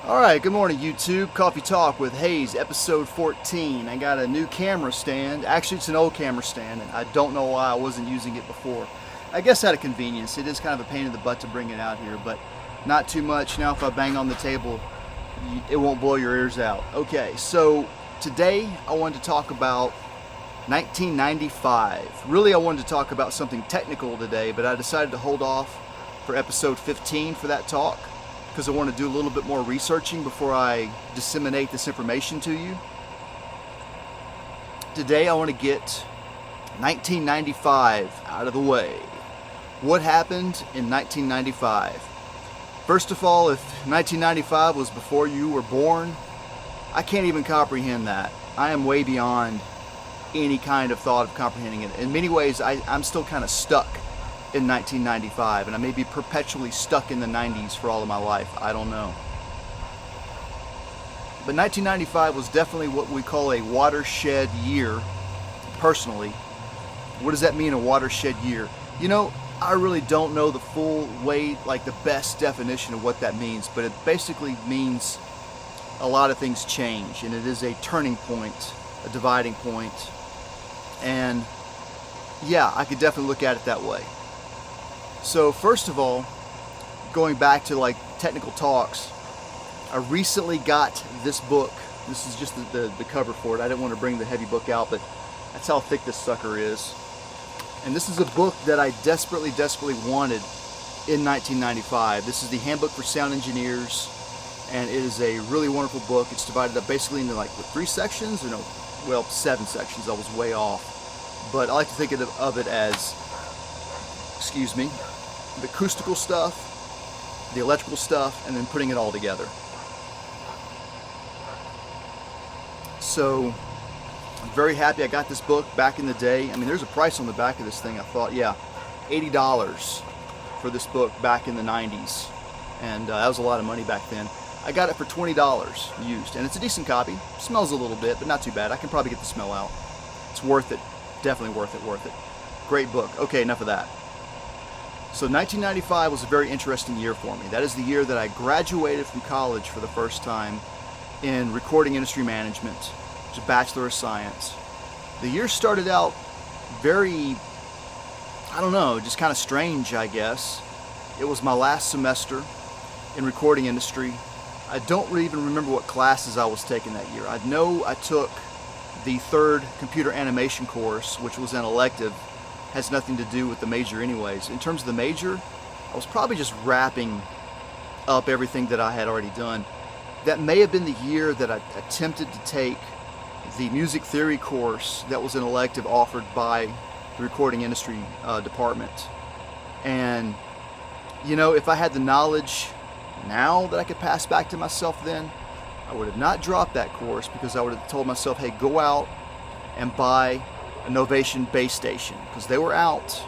Alright, good morning YouTube. Coffee Talk with Haze, episode 14. I got a new camera stand. Actually, it's an old camera stand, and I don't know why I wasn't using it before. I guess out of convenience. It is kind of a pain in the butt to bring it out here, but not too much. Now if I bang on the table, it won't blow your ears out. Okay, so today I wanted to talk about 1995. Really, I wanted to talk about something technical today, but I decided to hold off for episode 15 for that talk, because I want to do a little bit more researching before I disseminate this information to you. Today I want to get 1995 out of the way. What happened in 1995? First of all, if 1995 was before you were born, I can't even comprehend that. I am way beyond any kind of thought of comprehending it. In many ways, I'm still kind of stuck in 1995, and I may be perpetually stuck in the 90s for all of my life. I don't know. But 1995 was definitely what we call a watershed year, personally. What does that mean, a watershed year? You know, I really don't know the full way, like the best definition of what that means, but it basically means a lot of things change, and it is a turning point, a dividing point. And yeah, I could definitely look at it that way. So first of all, going back to like technical talks, I recently got this book. This is just the cover for it. I didn't want to bring the heavy book out, but that's how thick this sucker is. And this is a book that I desperately wanted in 1995. This is the Handbook for Sound Engineers, and it is a really wonderful book. It's divided up basically into like 3 sections, or no, well, 7 sections. I was way off. But I like to think of it as, excuse me, the acoustical stuff, the electrical stuff, and then putting it all together. So I'm very happy I got this book back in the day. I mean, there's a price on the back of this thing. I thought, yeah, $80 for this book back in the 90s, and that was a lot of money back then. I got it for $20 used, and it's a decent copy. Smells a little bit, but not too bad. I can probably get the smell out. It's worth it. Definitely worth it. Great book. Okay, enough of that. So 1995 was a very interesting year for me. That is the year that I graduated from college for the first time in recording industry management, which is a Bachelor of Science. The year started out very, I don't know, just kind of strange, I guess. It was my last semester in recording industry. I don't really even remember what classes I was taking that year. I know I took the 3rd computer animation course, which was an elective. Has nothing to do with the major anyways. In terms of the major, I was probably just wrapping up everything that I had already done. That may have been the year that I attempted to take the music theory course that was an elective offered by the recording industry department. And you know, if I had the knowledge now that I could pass back to myself then, I would have not dropped that course, because I would have told myself, hey, go out and buy a Novation base station, because they were out.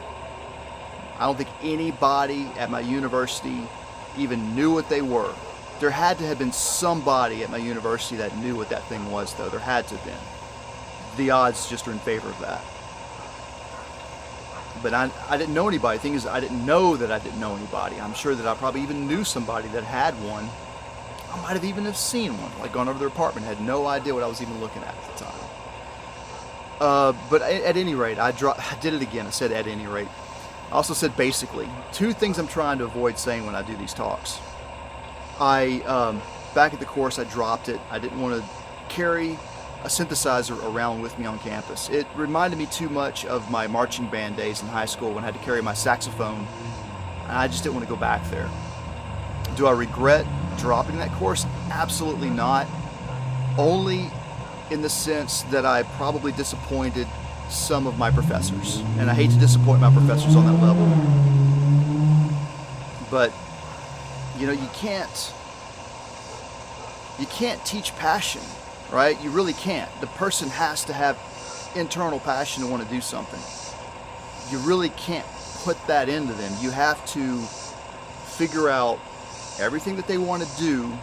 I don't think anybody at my university even knew what they were. There had to have been somebody at my university that knew what that thing was, though. There had to have been. The odds just are in favor of that. But I didn't know anybody. The thing is, I didn't know that I didn't know anybody. I'm sure that I probably even knew somebody that had one. I might have even have seen one, like gone over to their apartment, had no idea what I was even looking at the time. But at any rate, I did it again. I said at any rate. I also said basically. 2 things I'm trying to avoid saying when I do these talks. Back at the course, I dropped it. I didn't want to carry a synthesizer around with me on campus. It reminded me too much of my marching band days in high school when I had to carry my saxophone. And I just didn't want to go back there. Do I regret dropping that course? Absolutely not. Only in the sense that I probably disappointed some of my professors, and I hate to disappoint my professors on that level, but you know, you can't teach passion, right? You really can't. The person has to have internal passion to want to do something. You really can't put that into them. You have to figure out everything that they want to do,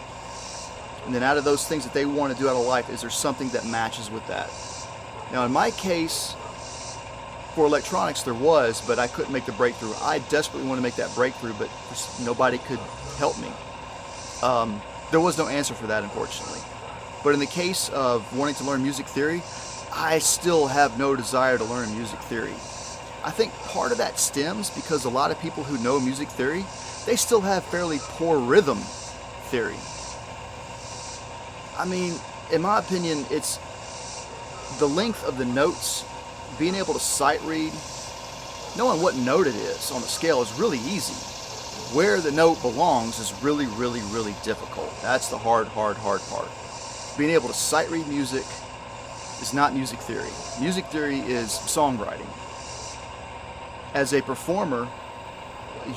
and then out of those things that they want to do out of life, is there something that matches with that? Now in my case, for electronics there was, but I couldn't make the breakthrough. I desperately wanted to make that breakthrough, but nobody could help me. There was no answer for that, unfortunately. But in the case of wanting to learn music theory, I still have no desire to learn music theory. I think part of that stems because a lot of people who know music theory, they still have fairly poor rhythm theory. I mean, in my opinion, it's the length of the notes, being able to sight read, knowing what note it is on the scale is really easy. Where the note belongs is really, really, really difficult. That's the hard part. Being able to sight read music is not music theory. Music theory is songwriting. As a performer,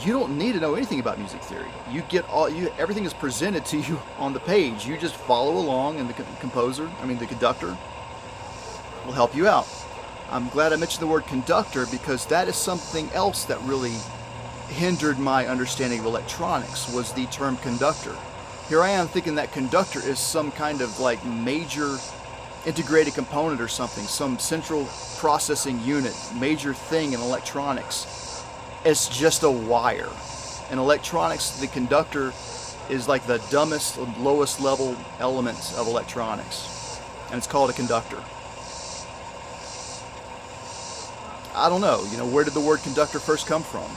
you don't need to know anything about music theory. Everything is presented to you on the page. You just follow along, and the conductor will help you out. I'm glad I mentioned the word conductor because that is something else that really hindered my understanding of electronics, was the term conductor. Here I am thinking that conductor is some kind of like major integrated component or something, some central processing unit, major thing in electronics. It's just a wire. In electronics, the conductor is like the dumbest, lowest level element of electronics, and it's called a conductor. I don't know, where did the word conductor first come from?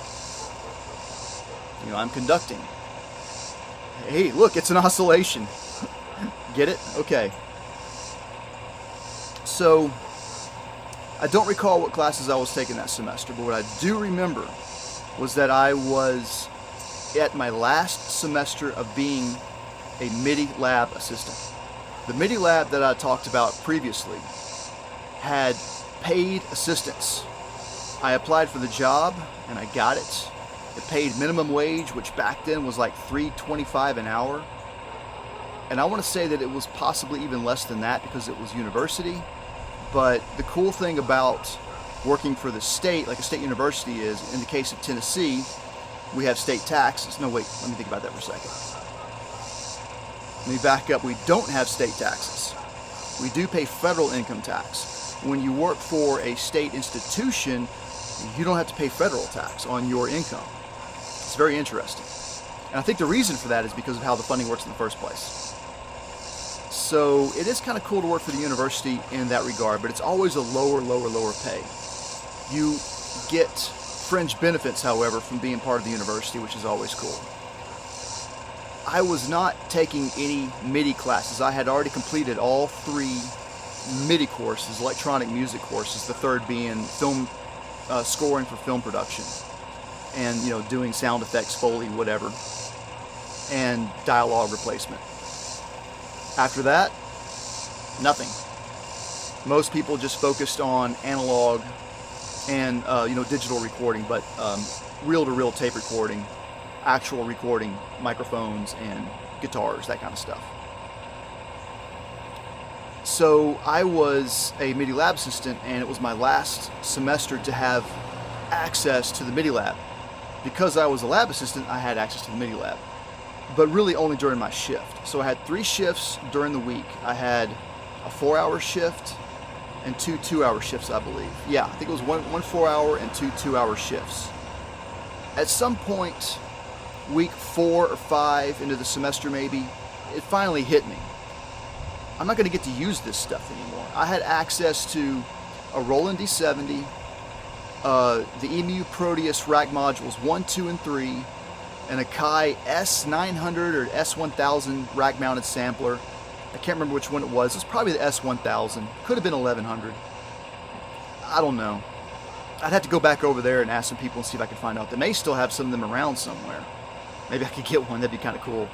I'm conducting. Hey, look, it's an oscillation. Get it? Okay. So, I don't recall what classes I was taking that semester, but what I do remember was that I was at my last semester of being a Midi Lab Assistant. The Midi Lab that I talked about previously had paid assistants. I applied for the job and I got it. It paid minimum wage, which back then was like $3.25 an hour. And I want to say that it was possibly even less than that because it was university. But the cool thing about working for the state, like a state university, is in the case of Tennessee, we have state taxes. No, wait, let me think about that for a second. Let me back up. We don't have state taxes. We do pay federal income tax. When you work for a state institution, you don't have to pay federal tax on your income. It's very interesting. And I think the reason for that is because of how the funding works in the first place. So it is kind of cool to work for the university in that regard, but it's always a lower pay. You get fringe benefits, however, from being part of the university, which is always cool. I was not taking any MIDI classes. I had already completed all 3 MIDI courses, electronic music courses, the third being film scoring for film production, and doing sound effects, Foley, whatever, and dialogue replacement. After that, nothing. Most people just focused on analog and digital recording, but reel-to-reel tape recording, actual recording, microphones and guitars, that kind of stuff. So I was a Midi Lab Assistant, and it was my last semester to have access to the Midi Lab. Because I was a lab assistant, I had access to the Midi Lab, but really only during my shift. So I had 3 shifts during the week. I had a 4-hour shift and 2 2-hour shifts, I believe. Yeah, I think it was one 4-hour and 2 2-hour shifts. At some point, week 4 or 5 into the semester maybe, it finally hit me. I'm not going to get to use this stuff anymore. I had access to a Roland D70, the EMU Proteus rack modules 1, 2, and 3, and a Kai S900 or S1000 rack mounted sampler. I can't remember which one it was. It was probably the S1000. Could have been 1100. I don't know. I'd have to go back over there and ask some people and see if I could find out. They may still have some of them around somewhere. Maybe I could get one. That'd be kind of cool.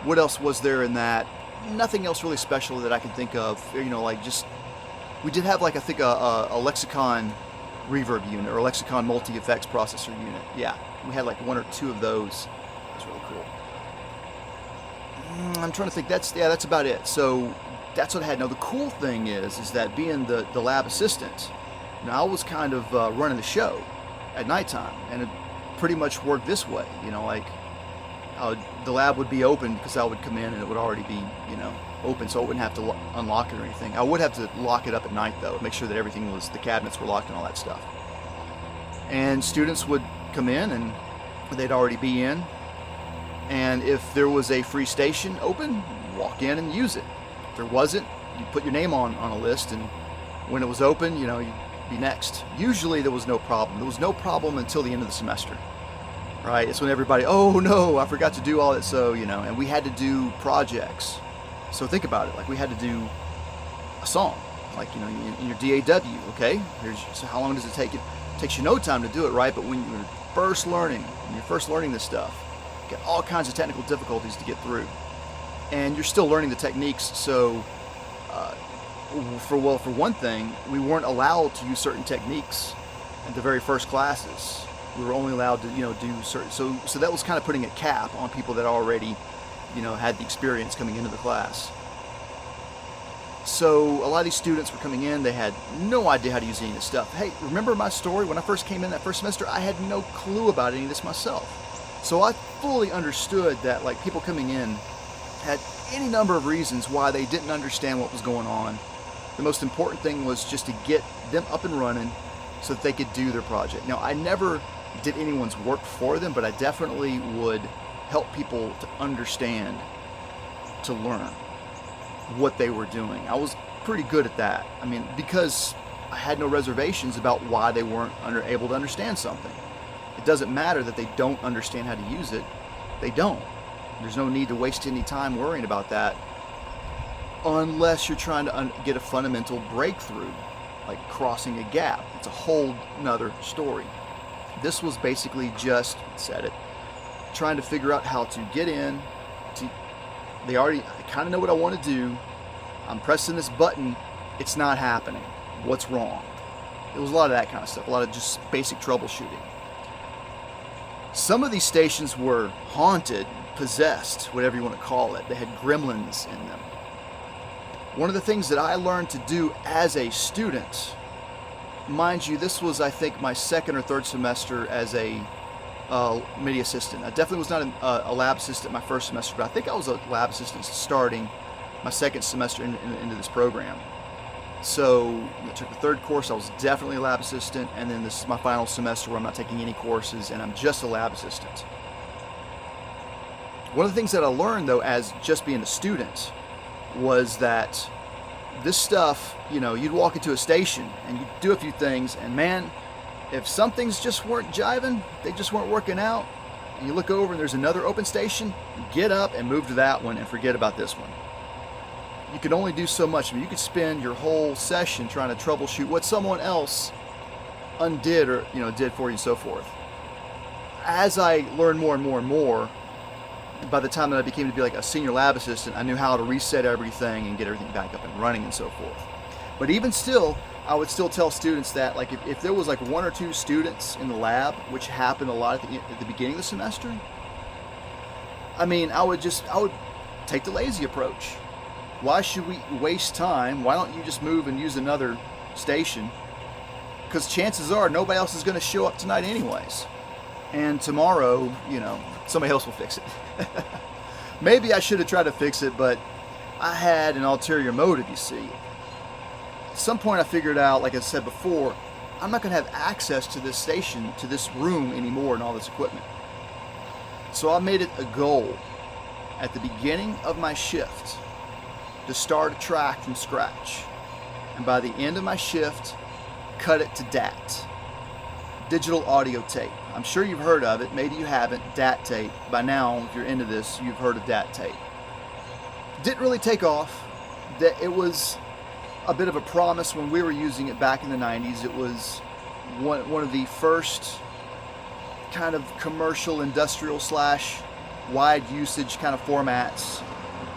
What else was there in that? Nothing else really special that I can think of. We did have I think a Lexicon reverb unit or a Lexicon multi-effects processor unit. Yeah, we had 1 or 2 of those. It was really cool. I'm trying to think. That's about it. So that's what I had. Now the cool thing is that being the lab assistant, I was kind of running the show at nighttime, and it pretty much worked this way. The lab would be open because I would come in and it would already be open, so I wouldn't have to unlock it or anything. I would have to lock it up at night though, make sure that the cabinets were locked and all that stuff. And students would come in and they'd already be in. And if there was a free station open, walk in and use it. If there wasn't, you put your name on a list, and when it was open, you know, you'd be next. Usually there was no problem. There was no problem until the end of the semester, right? It's when everybody, oh no, I forgot to do all that. So, you know, and we had to do projects. So think about it, like we had to do a song, like, you know, in your DAW, okay? So how long does it take? It takes you no time to do it, right? But when you're first learning this stuff, you get all kinds of technical difficulties to get through. And you're still learning the techniques, so for one thing, we weren't allowed to use certain techniques in the very first classes. We were only allowed to, you know, do certain. So that was kind of putting a cap on people that already, you know, had the experience coming into the class. So a lot of these students were coming in, they had no idea how to use any of this stuff. Hey, remember my story? When I first came in that first semester, I had no clue about any of this myself. So I fully understood that, like, people coming in had any number of reasons why they didn't understand what was going on. The most important thing was just to get them up and running so that they could do their project. Now, I never did anyone's work for them, but I definitely would help people to understand, to learn what they were doing. I was pretty good at that. I mean, because I had no reservations about why they weren't able to understand something. It doesn't matter that they don't understand how to use it. They don't. There's no need to waste any time worrying about that unless you're trying to get a fundamental breakthrough, like crossing a gap. It's a whole nother story. This was basically just, said it, trying to figure out how to get in. I kind of know what I want to do. I'm pressing this button. It's not happening. What's wrong? It was a lot of that kind of stuff, a lot of just basic troubleshooting. Some of these stations were haunted, possessed, whatever you want to call it. They had gremlins in them. One of the things that I learned to do as a student, mind you, this was, I think, my second or third semester as a Midi assistant. I definitely was not a lab assistant my first semester, but I think I was a lab assistant starting my second semester into this program. So I took the third course, I was definitely a lab assistant, and then this is my final semester where I'm not taking any courses and I'm just a lab assistant. One of the things that I learned, though, as just being a student, was that this stuff, you know, you'd walk into a station and you'd do a few things, and man, if some things just weren't jiving, they just weren't working out, and you look over and there's another open station, get up and move to that one and forget about this one. You could only do so much. I mean, you could spend your whole session trying to troubleshoot what someone else undid or, you know, did for you and so forth. As I learned more and more and more, by the time that I became to be like a senior lab assistant, I knew how to reset everything and get everything back up and running and so forth. But even still, I would still tell students that, like, if there was like one or two students in the lab, which happened a lot at the beginning of the semester, I mean, I would take the lazy approach. Why should we waste time? Why don't you just move and use another station? Because chances are nobody else is going to show up tonight anyways. And tomorrow, you know, somebody else will fix it. Maybe I should have tried to fix it, but I had an ulterior motive, you see. At some point I figured out, like I said before, I'm not going to have access to this station, to this room anymore and all this equipment. So I made it a goal at the beginning of my shift to start a track from scratch. And by the end of my shift, cut it to DAT. Digital audio tape. I'm sure you've heard of it. Maybe you haven't. DAT tape. By now, if you're into this, you've heard of DAT tape. Didn't really take off. It was a bit of a promise when we were using it back in the 90s. It was one of the first kind of commercial, industrial / wide usage kind of formats.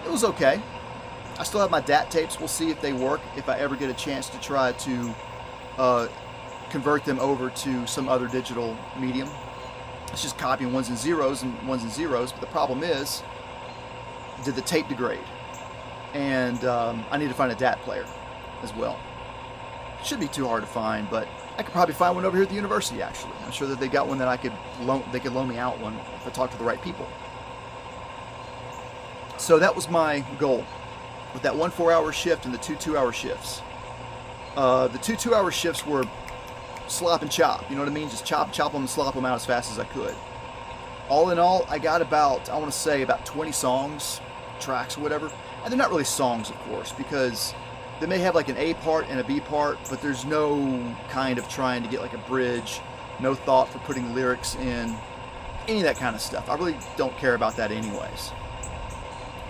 It was okay. I still have my DAT tapes. We'll see if they work, if I ever get a chance to try to convert them over to some other digital medium. It's just copying ones and zeros, but the problem is, did the tape degrade? And I need to find a DAT player as well. It shouldn't be too hard to find, but I could probably find one over here at the university, actually. I'm sure that they got one that they could loan me out one if I talk to the right people. So that was my goal, with that 1 4-hour shift and the 2 2-hour shifts. The 2 2-hour shifts were slop and chop, you know what I mean? Just chop them and slop them out as fast as I could. All in all, I got about, I want to say about 20 songs, tracks or whatever. And they're not really songs, of course, because they may have like an A part and a B part, but there's no kind of trying to get like a bridge, no thought for putting lyrics in, any of that kind of stuff. I really don't care about that anyways.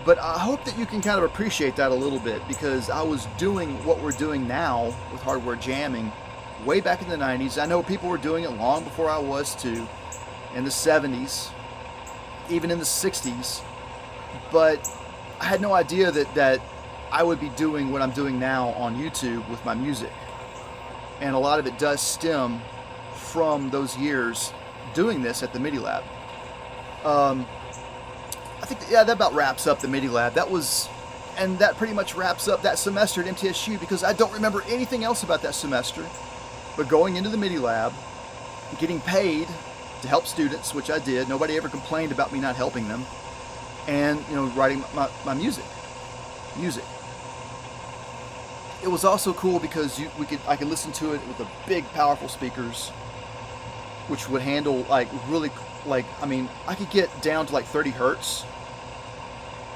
But I hope that you can kind of appreciate that a little bit, because I was doing what we're doing now with hardware jamming way back in the 90s. I know people were doing it long before I was too, in the 70s, even in the 60s, but I had no idea that I would be doing what I'm doing now on YouTube with my music. And a lot of it does stem from those years doing this at the Midi Lab. I think, yeah, that about wraps up the Midi Lab. And that pretty much wraps up that semester at MTSU, because I don't remember anything else about that semester but going into the Midi Lab, getting paid to help students, which I did. Nobody ever complained about me not helping them. And, you know, writing my music. It was also cool because I could listen to it with the big, powerful speakers, which would handle I could get down to like 30 hertz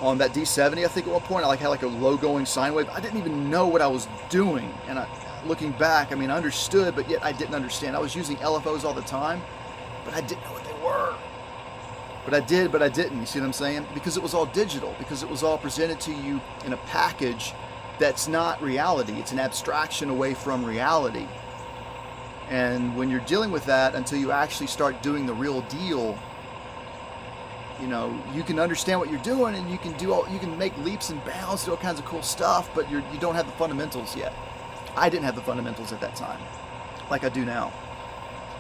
on that D70. I think at one point I had like a low going sine wave. I didn't even know what I was doing, and looking back, I understood, but yet I didn't understand. I was using LFOs all the time, but I didn't know what they were. But I did, but I didn't. You see what I'm saying? Because it was all digital, because it was all presented to you in a package that's not reality. It's an abstraction away from reality. And when you're dealing with that, until you actually start doing the real deal, you know, you can understand what you're doing, and you can make leaps and bounds, do all kinds of cool stuff, but you don't have the fundamentals yet. I didn't have the fundamentals at that time, like I do now.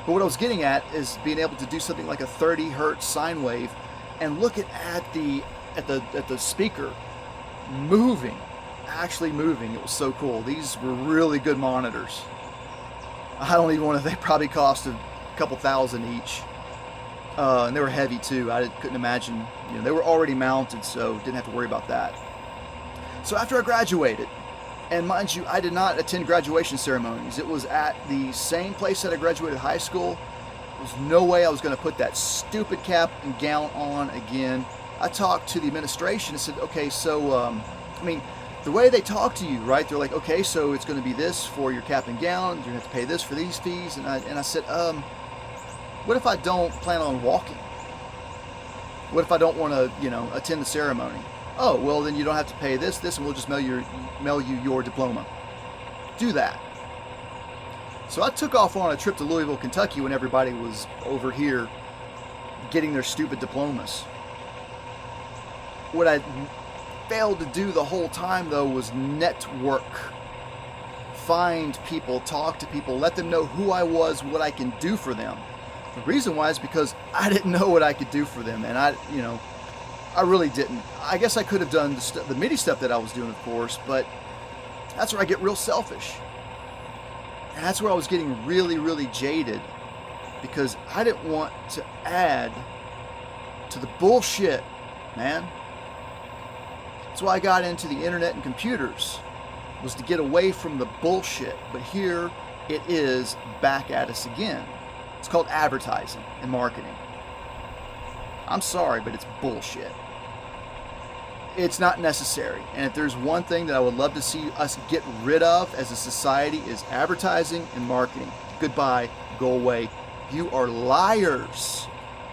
But what I was getting at is being able to do something like a 30 hertz sine wave and look at the speaker moving, actually moving. It was so cool. These were really good monitors. I don't even want to, they probably cost a couple $1,000 each. And they were heavy too. I couldn't imagine, you know, they were already mounted, so didn't have to worry about that. So after I graduated, and mind you, I did not attend graduation ceremonies. It was at the same place that I graduated high school. There was no way I was going to put that stupid cap and gown on again. I talked to the administration and said, okay, so, the way they talk to you, right? They're like, okay, so it's going to be this for your cap and gown. You're going to have to pay this for these fees. And I said, what if I don't plan on walking? What if I don't want to, you know, attend the ceremony? Oh, well, then you don't have to pay this, and we'll just mail you your diploma. Do that. So I took off on a trip to Louisville, Kentucky when everybody was over here getting their stupid diplomas. What I failed to do the whole time, though, was network. Find people, talk to people, let them know who I was, what I can do for them. The reason why is because I didn't know what I could do for them, and I really didn't. I guess I could have done the MIDI stuff that I was doing, of course, but that's where I get real selfish. And that's where I was getting really, really jaded, because I didn't want to add to the bullshit, man. That's why I got into the internet and computers, was to get away from the bullshit. But here it is back at us again. It's called advertising and marketing. I'm sorry, but it's bullshit. It's not necessary. And if there's one thing that I would love to see us get rid of as a society, is advertising and marketing. Goodbye, go away. You are liars.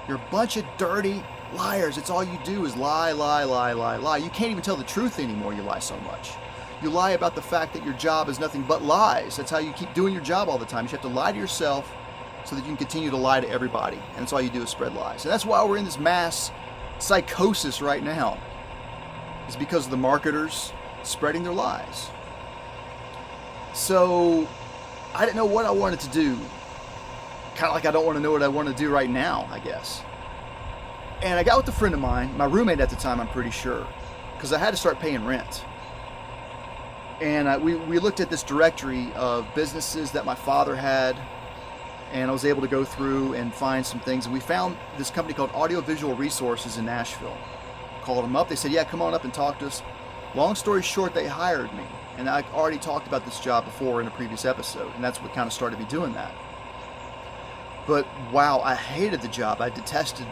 You're a bunch of dirty liars. It's all you do is lie, lie, lie, lie, lie. You can't even tell the truth anymore. You lie so much. You lie about the fact that your job is nothing but lies. That's how you keep doing your job all the time. You have to lie to yourself so that you can continue to lie to everybody. And that's all you do is spread lies. And that's why we're in this mass psychosis right now. It's because of the marketers spreading their lies. So I didn't know what I wanted to do. Kind of like I don't want to know what I want to do right now, I guess. And I got with a friend of mine, my roommate at the time, I'm pretty sure, because I had to start paying rent. And we looked at this directory of businesses that my father had, and I was able to go through and find some things. And we found this company called Audiovisual Resources in Nashville. Called them up. They said, yeah, come on up and talk to us. Long story short, they hired me. And I already talked about this job before in a previous episode. And that's what kind of started me doing that. But wow, I hated the job. I had detested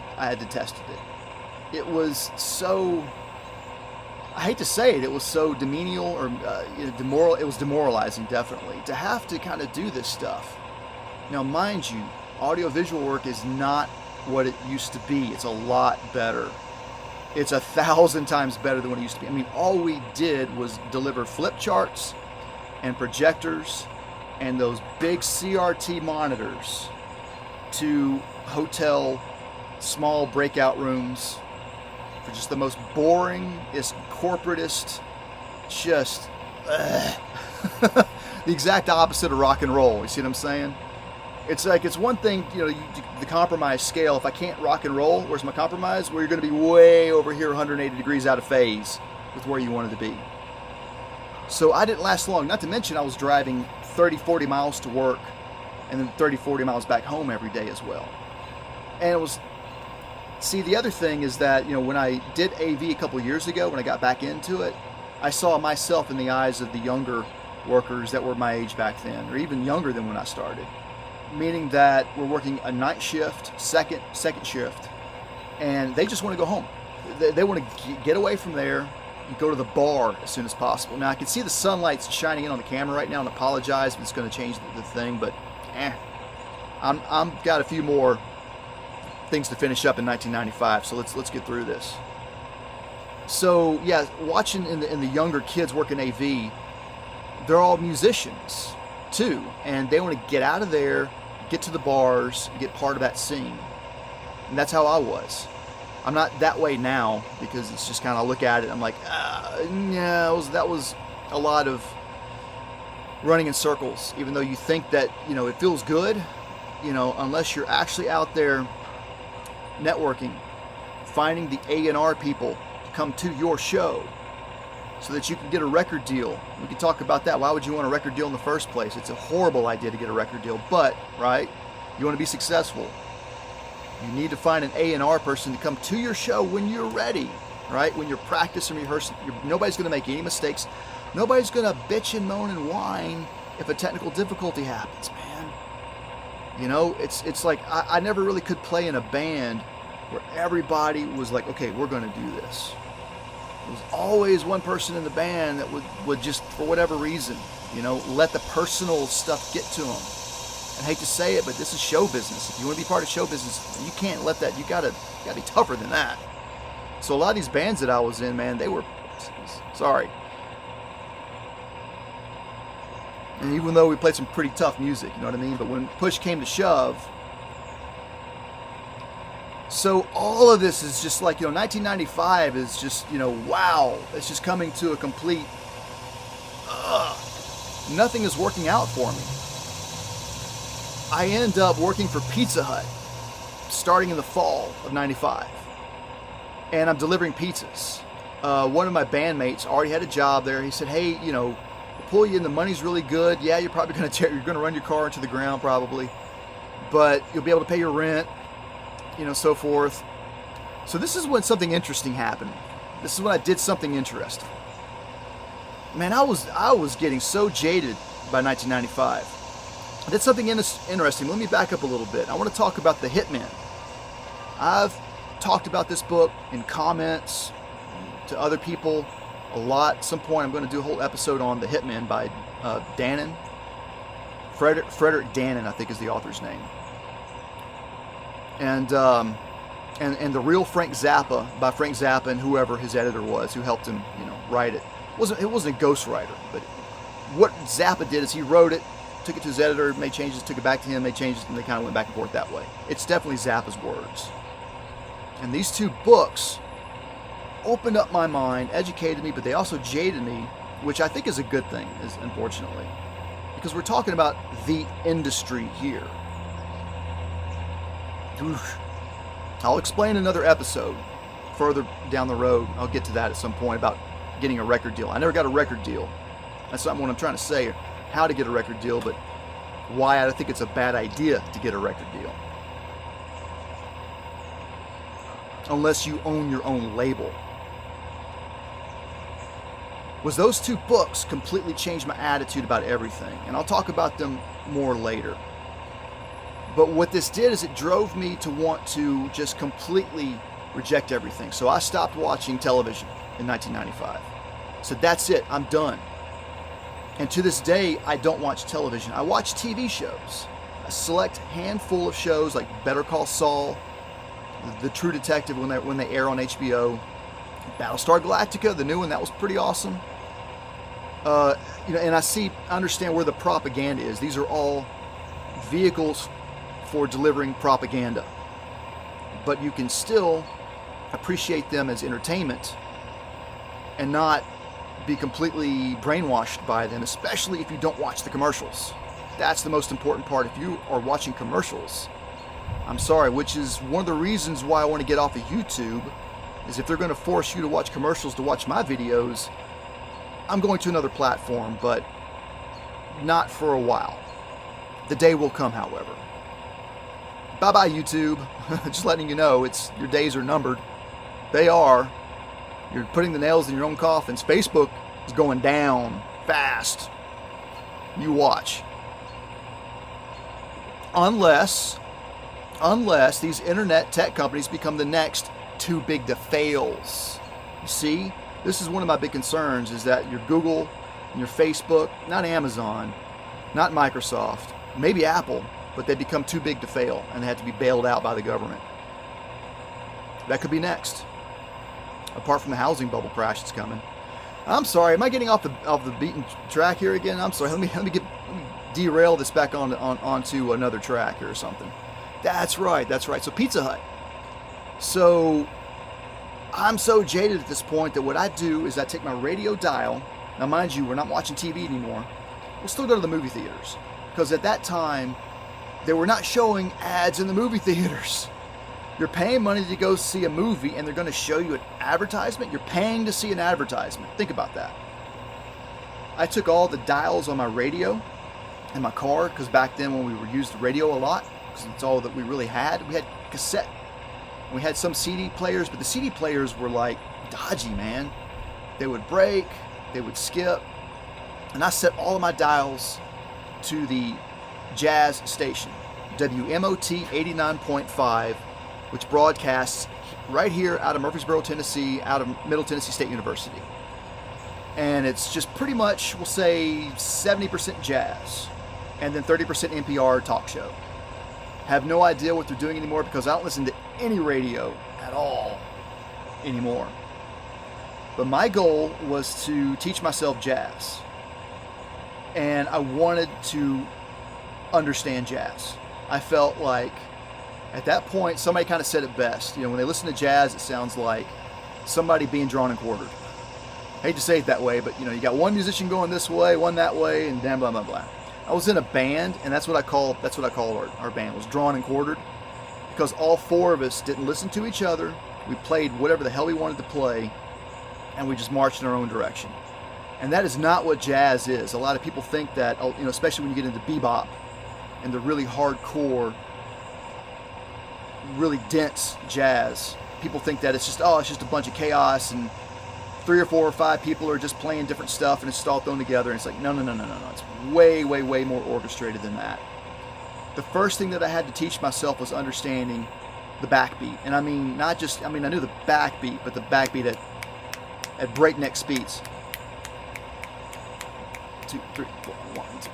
it. It was so, I hate to say it, it was so demenial or it was demoralizing, definitely, to have to kind of do this stuff. Now, mind you, audiovisual work is not what it used to be. It's a lot better. It's 1,000 times better than what it used to be. I mean, all we did was deliver flip charts and projectors and those big CRT monitors to hotel small breakout rooms for just the most boringest, corporatist, just the exact opposite of rock and roll. You see what I'm saying? It's like, it's one thing, the compromise scale. If I can't rock and roll, where's my compromise? Where you're going to be way over here 180 degrees out of phase with where you wanted to be. So I didn't last long. Not to mention I was driving 30, 40 miles to work and then 30, 40 miles back home every day as well. And it was, see, the other thing is that, when I did AV a couple years ago, when I got back into it, I saw myself in the eyes of the younger workers that were my age back then, or even younger than when I started. Meaning that we're working a night shift, second shift, and they just want to go home. They want to get away from there and go to the bar as soon as possible. Now I can see the sunlight's shining in on the camera right now, and apologize if it's going to change the thing, but I'm got a few more things to finish up in 1995, so let's get through this. So yeah, watching in the younger kids working AV, they're all musicians too, and they want to get out of there, get to the bars, get part of that scene. And that's how I was. I'm not that way now, because it's just kind of, I look at it, I'm like, yeah, that was a lot of running in circles. Even though you think that, it feels good, unless you're actually out there networking, finding the A&R people to come to your show so that you can get a record deal. We can talk about that. Why would you want a record deal in the first place? It's a horrible idea to get a record deal, but, right, you want to be successful. You need to find an A&R person to come to your show when you're ready, right? When you're practicing, rehearsing. Nobody's going to make any mistakes. Nobody's going to bitch and moan and whine if a technical difficulty happens, man. It's like I never really could play in a band where everybody was like, okay, we're going to do this. There was always one person in the band that would just, for whatever reason, let the personal stuff get to them. I hate to say it, but this is show business. If you want to be part of show business, you can't let that. You gotta be tougher than that. So a lot of these bands that I was in, man, they were, sorry. And even though we played some pretty tough music, you know what I mean? But when push came to shove, so all of this is just like, 1995 is just, wow, it's just coming to a complete, nothing is working out for me. I end up working for Pizza Hut starting in the fall of 95. And I'm delivering pizzas. One of my bandmates already had a job there. He said, hey, we'll pull you in, the money's really good. Yeah, you're probably going to run your car into the ground probably, but you'll be able to pay your rent, so forth. So this is when something interesting happened. This is when I did something interesting. Man, I was getting so jaded by 1995. I did something interesting. Let me back up a little bit. I want to talk about The Hitman. I've talked about this book in comments to other people a lot. At some point, I'm going to do a whole episode on The Hitman by Dannon. Frederick Dannon, I think, is the author's name. And The Real Frank Zappa by Frank Zappa and whoever his editor was who helped him, write it. It wasn't a ghostwriter, but what Zappa did is he wrote it, took it to his editor, made changes, took it back to him, made changes, and they kind of went back and forth that way. It's definitely Zappa's words. And these two books opened up my mind, educated me, but they also jaded me, which I think is a good thing, unfortunately. Because we're talking about the industry here. Oof. I'll explain another episode further down the road. I'll get to that at some point about getting a record deal. I never got a record deal. That's not what I'm trying to say, how to get a record deal, but why I think it's a bad idea to get a record deal. Unless you own your own label. Was those two books completely changed my attitude about everything, and I'll talk about them more later. But what this did is it drove me to want to just completely reject everything. So I stopped watching television in 1995. So that's it, I'm done. And to this day, I don't watch television. I watch TV shows. A select handful of shows like Better Call Saul, The True Detective when they air on HBO, Battlestar Galactica, the new one, that was pretty awesome. And I understand where the propaganda is. These are all vehicles for delivering propaganda, but you can still appreciate them as entertainment and not be completely brainwashed by them, especially if you don't watch the commercials. That's the most important part. If you are watching commercials, I'm sorry, which is one of the reasons why I want to get off of YouTube, is if they're going to force you to watch commercials to watch my videos, I'm going to another platform, but not for a while. The day will come, however. Bye-bye, YouTube. Just letting you know, your days are numbered. They are. You're putting the nails in your own coffins. Facebook is going down fast. You watch. Unless these internet tech companies become the next too big to fails. You see, this is one of my big concerns, is that your Google and your Facebook, not Amazon, not Microsoft, maybe Apple, but they become too big to fail and they have to be bailed out by the government. That could be next. Apart from the housing bubble crash that's coming. I'm sorry, am I getting off the beaten track here again? I'm sorry, let me derail this back onto another track here or something. That's right. So Pizza Hut. So I'm so jaded at this point that what I do is I take my radio dial. Now mind you, we're not watching TV anymore. We'll still go to the movie theaters, because at that time they were not showing ads in the movie theaters. You're paying money to go see a movie and they're going to show you an advertisement? You're paying to see an advertisement. Think about that. I took all the dials on my radio in my car, because back then when we used the radio a lot, because it's all that we really had. We had cassette. We had some CD players, but the CD players were like dodgy, man. They would break, they would skip. And I set all of my dials to the jazz station, WMOT 89.5, which broadcasts right here out of Murfreesboro, Tennessee, out of Middle Tennessee State University. And it's just pretty much, we'll say 70% jazz and then 30% NPR talk show. Have no idea what they're doing anymore, because I don't listen to any radio at all anymore. But my goal was to teach myself jazz. And I wanted to understand jazz. I felt like at that point, somebody kind of said it best. When they listen to jazz, it sounds like somebody being drawn and quartered. I hate to say it that way, but you got one musician going this way, one that way, and blah, blah, blah. I was in a band, and that's what I called our band, was drawn and quartered, because all four of us didn't listen to each other. We played whatever the hell we wanted to play, and we just marched in our own direction. And that is not what jazz is. A lot of people think that, especially when you get into bebop and the really hardcore, really dense jazz, people think that it's just a bunch of chaos and 3 or 4 or 5 people are just playing different stuff and it's all thrown together. And it's like, no. It's way, way, way more orchestrated than that. The first thing that I had to teach myself was understanding the backbeat. And I mean, I knew the backbeat, but the backbeat at breakneck speeds. 2, 3, 4, 1, 2.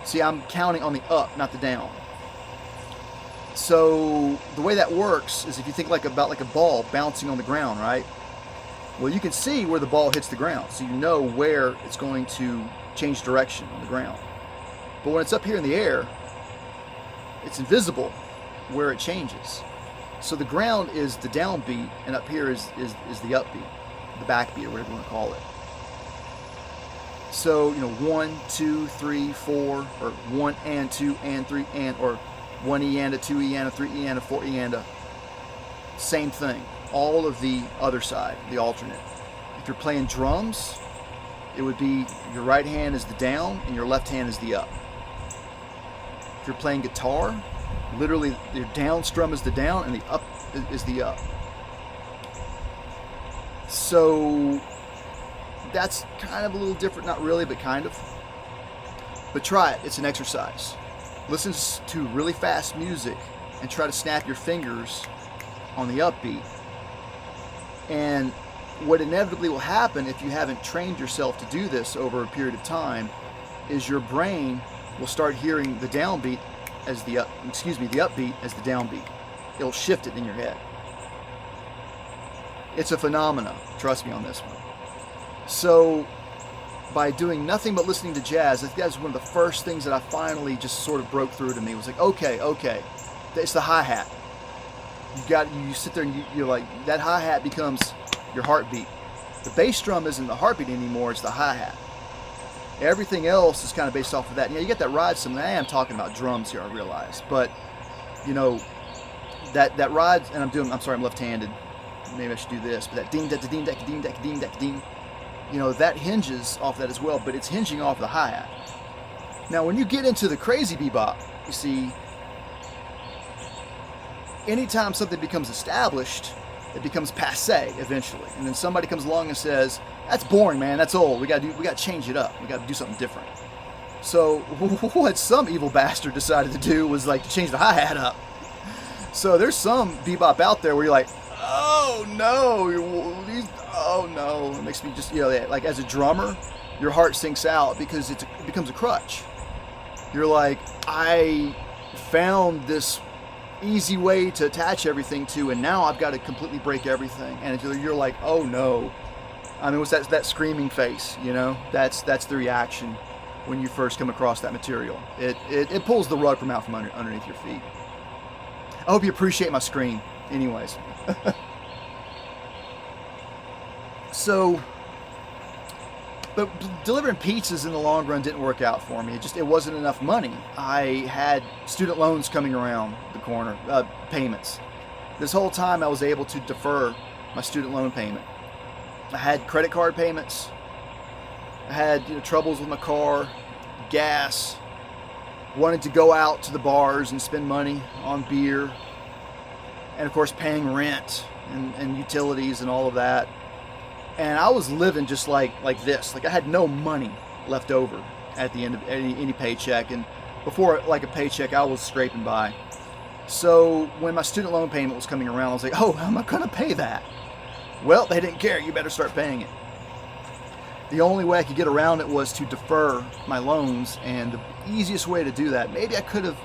See, I'm counting on the up, not the down. So the way that works is if you think about a ball bouncing on the ground, right? Well, you can see where the ball hits the ground, so you know where it's going to change direction on the ground. But when it's up here in the air, it's invisible where it changes. So the ground is the downbeat, and up here is the upbeat, the backbeat, or whatever you want to call it. So, 1, 2, 3, 4, or 1 and 2 and 3 and, or 1 E and a 2 E and a 3 E and a 4 E and a. Same thing. All of the other side, the alternate. If you're playing drums, it would be your right hand is the down and your left hand is the up. If you're playing guitar, literally your down strum is the down and the up is the up. So that's kind of a little different, not really, but kind of. But try it, it's an exercise. listen to really fast music and try to snap your fingers on the upbeat. And what inevitably will happen if you haven't trained yourself to do this over a period of time is your brain will start hearing the downbeat as the upbeat as the downbeat. It'll shift it in your head. It's a phenomenon, trust me on this one. So by doing nothing but listening to jazz, I think that's one of the first things that I finally just sort of broke through to me. It was like, okay, it's the hi-hat. You sit there and you're like, that hi-hat becomes your heartbeat. The bass drum isn't the heartbeat anymore, it's the hi-hat. Everything else is kind of based off of that. You get that ride some. I am talking about drums here, I realize, but that ride, and I'm left-handed. Maybe I should do this, but that ding da ding da ding da ding da ding, that hinges off that as well, but it's hinging off the hi-hat. Now, when you get into the crazy bebop, you see, anytime something becomes established, it becomes passé eventually, and then somebody comes along and says, "That's boring, man. That's old. We got to change it up. We got to do something different." So what some evil bastard decided to do was to change the hi-hat up. So there's some bebop out there where you're like, "Oh no, oh no!" It makes me just as a drummer, your heart sinks out because it becomes a crutch. You're like, I found this easy way to attach everything to, and now I've got to completely break everything. And you're like, oh no. I mean, what's that screaming face? That's the reaction when you first come across that material. It pulls the rug from underneath your feet. I hope you appreciate my scream. Anyways. But delivering pizzas in the long run didn't work out for me. It wasn't enough money. I had student loans coming around the corner, payments. This whole time I was able to defer my student loan payment. I had credit card payments. I had troubles with my car, gas, wanted to go out to the bars and spend money on beer, and of course paying rent and utilities and all of that. And I was living just like this. I had no money left over at the end of any paycheck. And before a paycheck, I was scraping by. So when my student loan payment was coming around, I was like, oh, how am I going to pay that? Well, they didn't care. You better start paying it. The only way I could get around it was to defer my loans. And the easiest way to do that, maybe I could have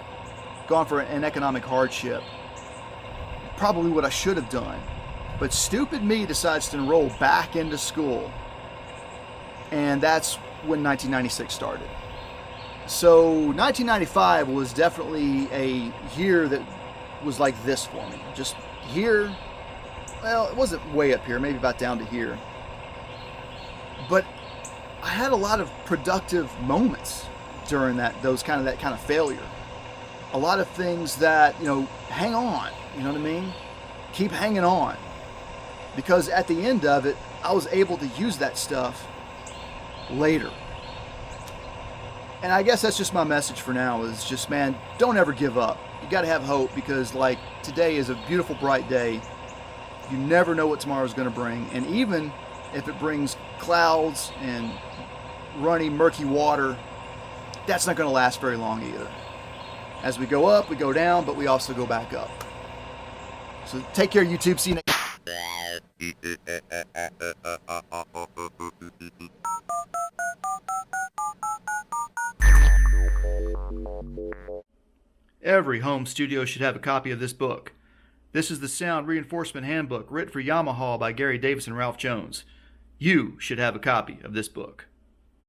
gone for an economic hardship. Probably what I should have done. But stupid me decides to enroll back into school. And that's when 1996 started. So 1995 was definitely a year that was like this for me. Just here, well, it wasn't way up here, maybe about down to here. But I had a lot of productive moments during that kind of failure. A lot of things that, hang on, you know what I mean? Keep hanging on. Because at the end of it, I was able to use that stuff later. And I guess that's just my message for now is just, man, don't ever give up. You got to have hope because today is a beautiful, bright day. You never know what tomorrow's going to bring. And even if it brings clouds and runny, murky water, that's not going to last very long either. As we go up, we go down, but we also go back up. So take care, YouTube. See you next. Every home studio should have a copy of this book. This is the Sound Reinforcement Handbook, written for Yamaha by Gary Davis and Ralph Jones. You should have a copy of this book.